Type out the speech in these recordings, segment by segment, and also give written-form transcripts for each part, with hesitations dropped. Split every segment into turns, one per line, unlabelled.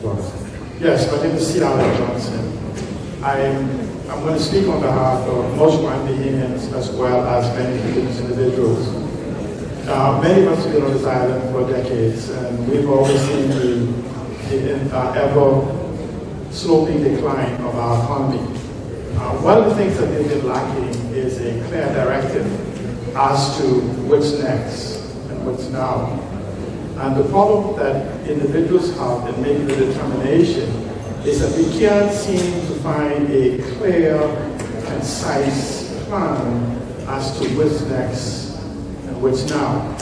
Yes, my name is C. Allen Johnson. I'm going to speak on behalf of most Bahamians as well as many indigenous individuals. Many of us have been on this island for decades, and we've always seen the ever sloping decline of our economy. One of the things that they've been lacking is a clear directive as to what's next and what's now. And the problem that individuals have in making the determination is that we can't seem to find a clear, concise plan as to what's next and what's now.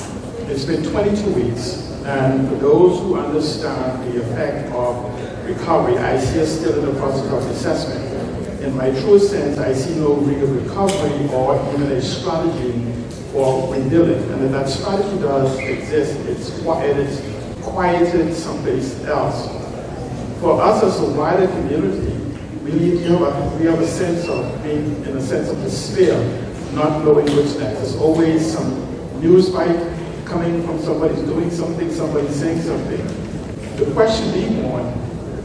It's been 22 weeks, and for those who understand the effect of recovery, I see us still in the process of assessment. In my true sense, I see no real recovery or even a strategy for rebuilding. And if that strategy does exist, it's quieted someplace else. For us as a wider community, we have a sense of being in a sense of despair, not knowing what's next. There's always some news bite coming from somebody's doing something, somebody's saying something. The question being one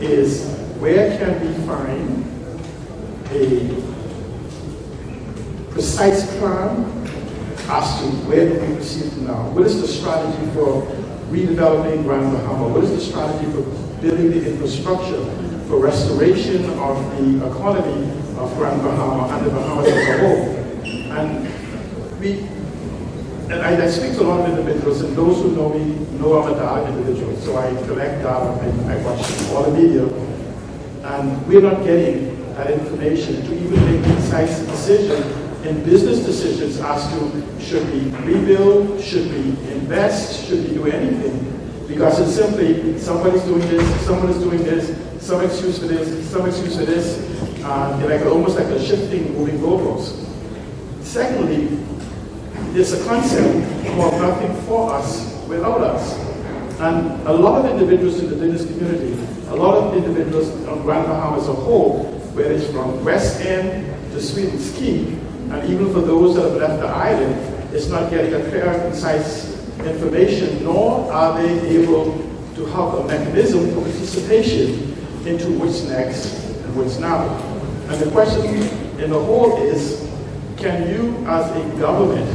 is, where can we find a precise plan as to where do we proceed to now? What is the strategy for redeveloping Grand Bahama? What is the strategy for building the infrastructure for restoration of the economy of Grand Bahama and the Bahamas as a whole? And I speak to a lot of individuals, and those who know me know I'm a data individual, so I collect data, I watch all the media, and we're not getting that information to even make concise decisions in business decisions as to should we rebuild, should we invest, should we do anything? Because it's simply somebody's doing this, someone is doing this, some excuse for this, some excuse for this, almost like a shifting, moving goalposts. Secondly, there's a concept called nothing for us without us. And a lot of individuals in the business community, a lot of individuals on Grand Bahama as a whole, whether it's from West End to Sweetens Key, and even for those that have left the island, it's not getting a clear, concise information, nor are they able to have a mechanism for participation into what's next and what's now. And the question in the whole is, can you as a government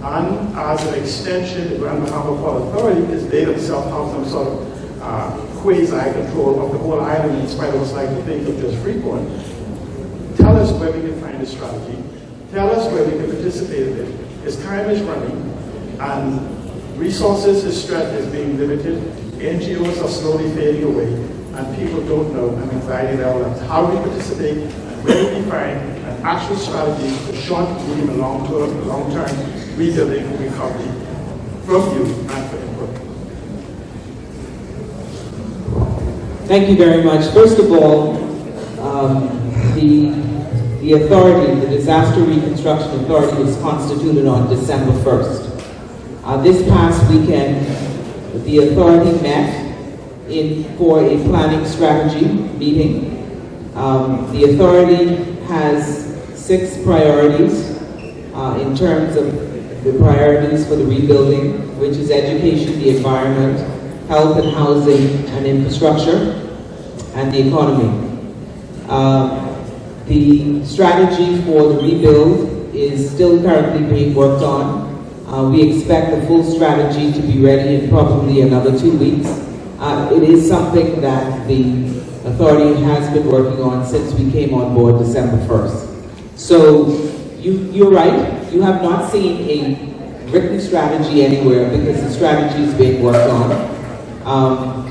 and as an extension, the Grand Bahama Port Authority, because they themselves have some sort of quasi-control of the whole island in spite of us like to think of just Freeport, tell us where we can find a strategy. Tell us where we can participate in it. As time is running and resources is being limited, NGOs are slowly fading away, and people don't know, and anxiety levels. How do we participate, and where do we find an actual strategy for short, medium, and long-term rebuilding and recovery from you and for input?
Thank you very much. First of all, the authority, the Disaster Reconstruction Authority, was constituted on December 1st. This past weekend, the authority met for a planning strategy meeting. The authority has 6 priorities in terms of the priorities for the rebuilding, which is education, the environment, health and housing and infrastructure, and the economy. The strategy for the rebuild is still currently being worked on. We expect the full strategy to be ready in probably another 2 weeks. It is something that the authority has been working on since we came on board December 1st. So you're right, you have not seen a written strategy anywhere because the strategy is being worked on.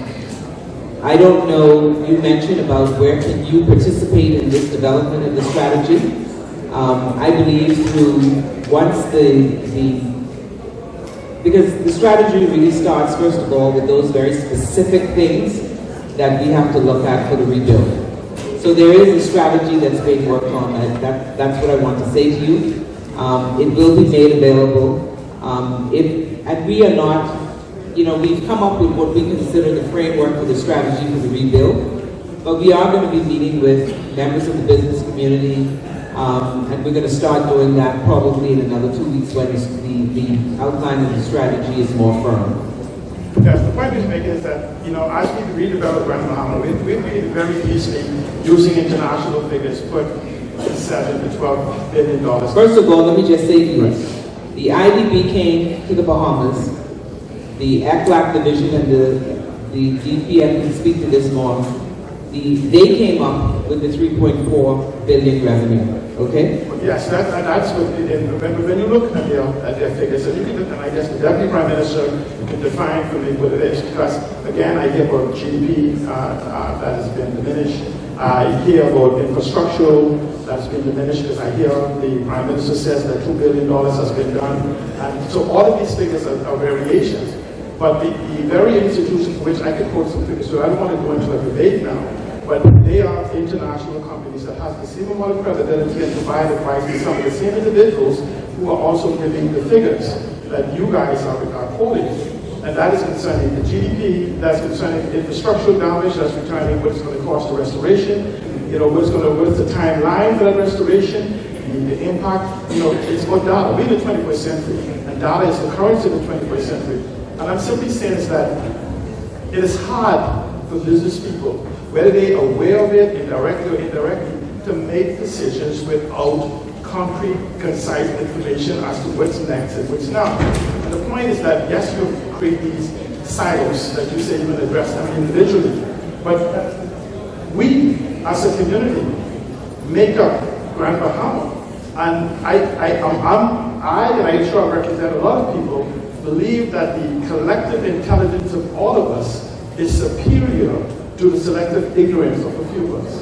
I don't know, you mentioned about where can you participate in this development of the strategy. I believe because the strategy really starts, first of all, with those very specific things that we have to look at for the rebuild. So there is a strategy that's being worked on. That's what I want to say to you. It will be made available. And we are not, we've come up with what we consider the framework for the strategy for the rebuild, but we are going to be meeting with members of the business community, and we're going to start doing that probably in another 2 weeks when the outline of the strategy is more firm.
Yes, the point he's making is that, as we redevelop Grand Bahama, we did it very easily using international figures, put $7 to $12 billion.
First of all, let me just say to you, the IDB came to the Bahamas, the ACLAC division and the DPM can speak to this more. They came up with the 3.4 billion revenue, okay?
Yes, that's what when you look at their figures, and I guess the Deputy Prime Minister can define for me what it is, because again, I hear about GDP that has been diminished. I hear about infrastructure that's been diminished, because I hear the Prime Minister says that $2 billion has been done. And so all of these figures are variations. But the very institutions for which I could quote some figures, so I don't want to go into a debate now, but they are international companies that have the same amount of credibility and provide advice to some of the same individuals who are also giving the figures that you guys are quoting. And that is concerning the GDP, that's concerning infrastructural damage, that's returning what it's going to cost to restoration, what's the timeline for that restoration, the impact, it's about data. We're in the 21st century, and data is the currency of the 21st century. And I'm simply saying is that it is hard for business people, whether they are aware of it, indirectly or indirectly, to make decisions without concrete, concise information as to what's next and what's not. And the point is that, yes, you create these silos that you say you're going to address them individually, but we, as a community, make up Grand Bahama. And I'm sure I represent a lot of people, believe that the collective intelligence of all of us is superior to the selective ignorance of a few of us.